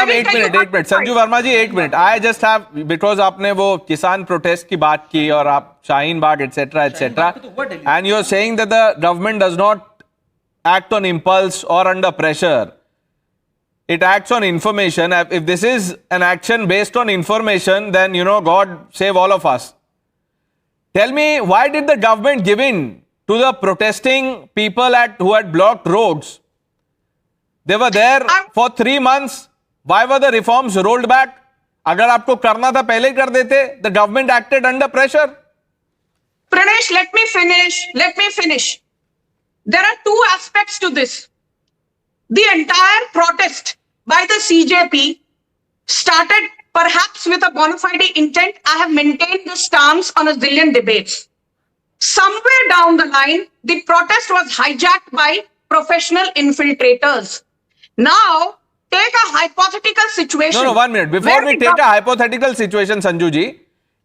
have 8 minutes. Sanju Verma ji 8 minute. I just have, because आपने वो किसान प्रोटेस्ट की बात की और आप Shaheen Bagh etc. and you're saying that the government does not act on impulse or under pressure. It acts on information. If this is an action based on information, then, you know, God save all of us. Tell me, why did the government give in to the protesting people who had blocked roads? They were there for 3 months. Why were the reforms rolled back? अगर आपको करना था पहले कर देते. The government acted under pressure. Pranesh, let me finish. There are two aspects to this. The entire protest by the CJP started perhaps with a bona fide intent. I have maintained this stance on a zillion debates. Somewhere down the line, the protest was hijacked by professional infiltrators. Now, take a hypothetical situation. No, 1 minute. Before we take a hypothetical situation, Sanju ji,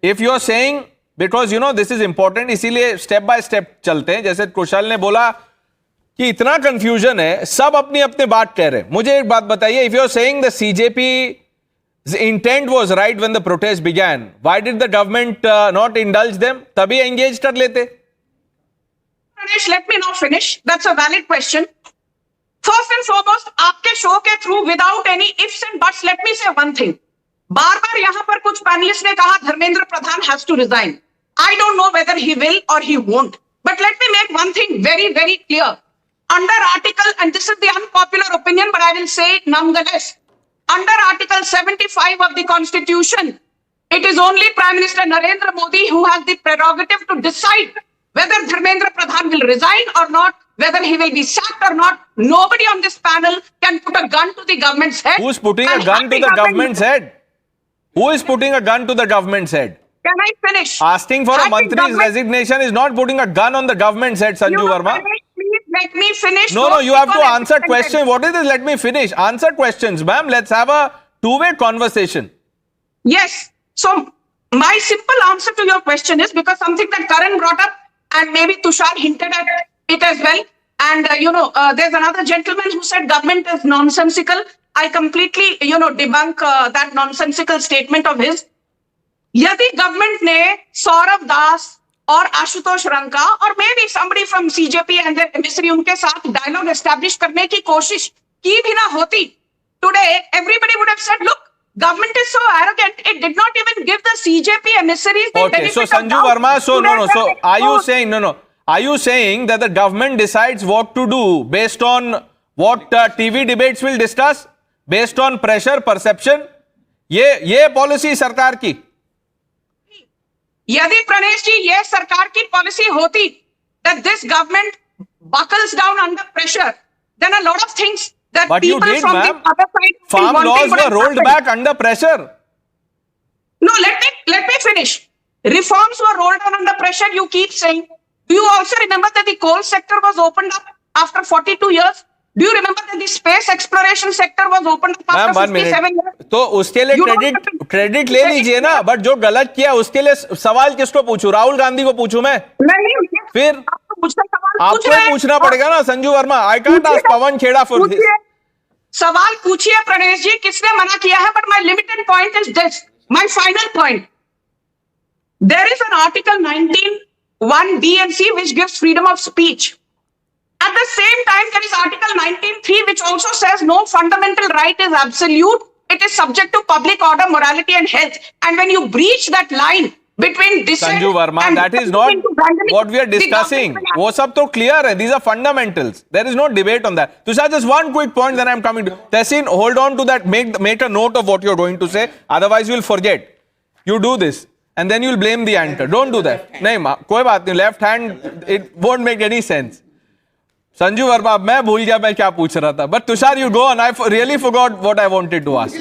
if you are saying, because, you know, this is important, इसीलिए step by step चलते हैं. जैसे कुशल ने बोला कि इतना confusion है, सब अपनी अपनी बात कह रहे हैं. मुझे एक बात बताइए, if you are saying the CJP's intent was right when the protest began, why did the government not indulge them? तभी engage कर लेते. Pranesh, let me now finish. That's a valid question. First and foremost, आपके show के through without any ifs and buts, let me say one thing. बार-बार यहाँ पर कुछ panelist ने कहा Dharmendra Pradhan has to resign. I don't know whether he will or he won't. But let me make one thing very, very clear. Under article, and this is the unpopular opinion, but I will say it nonetheless. Under article 75 of the Constitution, it is only Prime Minister Narendra Modi who has the prerogative to decide whether Dharmendra Pradhan will resign or not, whether he will be sacked or not. Nobody on this panel can put a gun to the government's head. Who's putting a gun to the government's head? Who is putting a gun to the government's head? Can I finish? Asking for a mantri's resignation is not putting a gun on the government's head, Sanju Verma. Please let me finish. No, you have to answer questions. What is this? Let me finish. Answer questions, ma'am. Let's have a two-way conversation. Yes. So, my simple answer to your question is, because something that Karan brought up, and maybe Tushar hinted at it as well. And, there's another gentleman who said government is nonsensical. I completely, debunk that nonsensical statement of his. यदि government ने सौरभ दास और आशुतोष रंका और may be somebody from CJP and their emissary उनके साथ dialogue establish करने की कोशिश की भी ना होती, today everybody would have said, look, government is so arrogant, it did not even give the CJP emissaries the benefit so Sanju Verma, so are you saying, are you saying that the government decides what to do based on what TV debates will discuss, based on pressure, perception? ये policy सरकार की. यदि प्रणेश जी ये सरकार की policy होती that this government buckles down under pressure, then a lot of things that but people you did, from ma'am. the other side Farm laws were rolled back under pressure. No, let me finish. Reforms were rolled on under pressure, you keep saying. Do you also remember that the coal sector was opened up after 42 years? Do you remember that the space exploration sector was opened up after 57 years? तो उसके लिए credit ले लीजिए ना, but जो गलत किया उसके लिए सवाल किसको पूछूं? राहुल गांधी को पूछूं मैं? नहीं, फिर आपको पूछना पड़ेगा ना Sanju Verma. I can't ask Pawan Khera for this. सवाल पूछिए प्रणेश जी, किसने मना किया है? But my limited point is this, my final point. There is an article 19(1)(b) and (c) which gives freedom of speech. At the same time, there is Article 19(3) which also says no fundamental right is absolute. It is subject to public order, morality and health. And when you breach that line between dissent Sanju Verma, that is not what we are discussing. वो सब तो clear है. These are fundamentals. There is no debate on that. Tushar, just one quick point, then I am coming to. Tehseen, hold on to that. Make a note of what you are going to say. Otherwise, you will forget. You do this. And then you will blame the anchor. Don't do that. नहीं, कोई बात नहीं. Left hand, it won't make any sense. Sanju Verma, मैं भूल गया मैं क्या पूछ रहा था. But Tushar, you go on. I really forgot what I wanted to ask.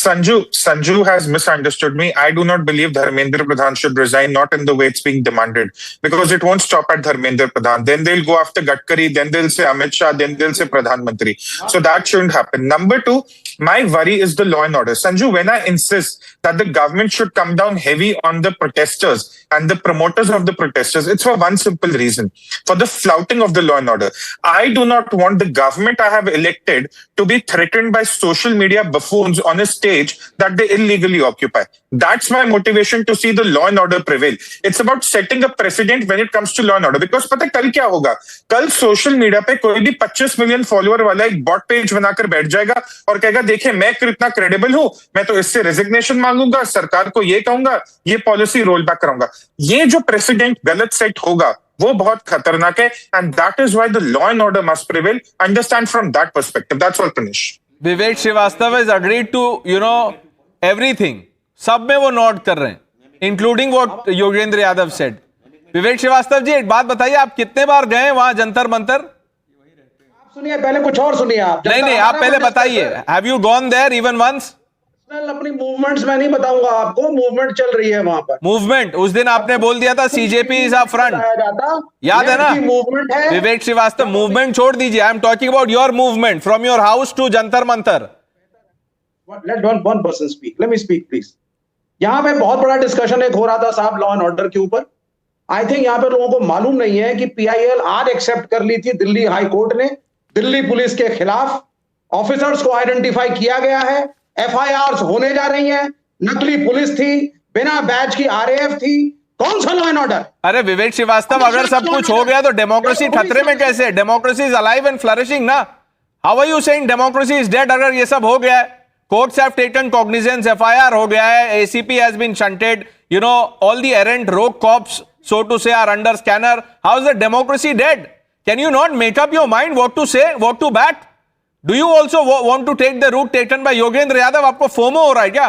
Sanju has misunderstood me. I do not believe Dharmendra Pradhan should resign, not in the way it's being demanded, because it won't stop at Dharmendra Pradhan. Then they'll go after Gadkari, then they'll say Amit Shah, then they'll say Pradhan Mantri. So that shouldn't happen. Number two, my worry is the law and order. Sanju, when I insist that the government should come down heavy on the protesters and the promoters of the protesters, it's for one simple reason: for the flouting of the law and order. I do not want the government I have elected to be threatened by social media buffoons on a stage that they illegally occupy. That's my motivation to see the law and order prevail. It's about setting a precedent when it comes to law and order. Because पता है कल क्या होगा? कल social media पे कोई भी 25 million follower वाला एक बॉट पेज बनाकर बैठ जाएगा और कहेगा देखिए मैं कितना क्रेडिबल हूं, मैं तो इससे रेजिग्नेशन मांगूंगा, सरकार को ये कहूंगा, ये पॉलिसी रोल बैक कराऊंगा. ये जो प्रेसिडेंट गलत सेट होगा वो बहुत खतरनाक है. And that is why the law and order must prevail. Understand from that perspective. That's all, Punish. Vivek Shrivastava has agreed to everything. सब में वो नोट कर रहे हैं, including what Yogendra Yadav said. Vivek Srivastava ji, एक बात बताइए, आप कितने बार गए वहां जंतर मंतर? सुनिए, पहले कुछ और सुनिए आप. नहीं, आप पहले बताइए, have you gone there even once? अपनी मूवमेंट्स में नहीं बताऊंगा आपको. मूवमेंट चल रही है वहां पर. मूवमेंट उस दिन आपने बोल दिया था सीजेपी इज अप फ्रंट, याद है ना? मूवमेंट है. विवेक श्रीवास्तव, मूवमेंट छोड़ दीजिए. I am talking about your movement from your house to Jantar Mantar. Let one person speak. Let me speak please. यहां पे बहुत बड़ा डिस्कशन एक हो रहा था साहब लॉ एंड ऑर्डर के ऊपर. आई थिंक यहां पे लोगों को मालूम नहीं है कि पीआईएल आज एक्सेप्ट कर ली थी दिल्ली हाई कोर्ट ने दिल्ली पुलिस के खिलाफ. ऑफिसर्स को आइडेंटिफाई किया गया है, एफआईआर होने जा रही हैं. नकली पुलिस थी, बिना बैच की आरएएफ थी. कौन सा लॉ एंड ऑर्डर? अरे विवेक श्रीवास्तव, अगर सब कुछ हो गया तो डेमोक्रेसी खतरे में कैसे? Democracy is alive and flourishing ना. How are you saying democracy is dead? अगर ये सब हो गया है, courts have taken cognizance, FIR हो गया है, ACP has been shunted, all the errant rogue cops, so to say, are under scanner. How is the democracy dead? Can you not make up your mind what to say, what to back? Do you also want to take the route taken by Yogendra Yadav? आपको FOMO हो रहा है क्या?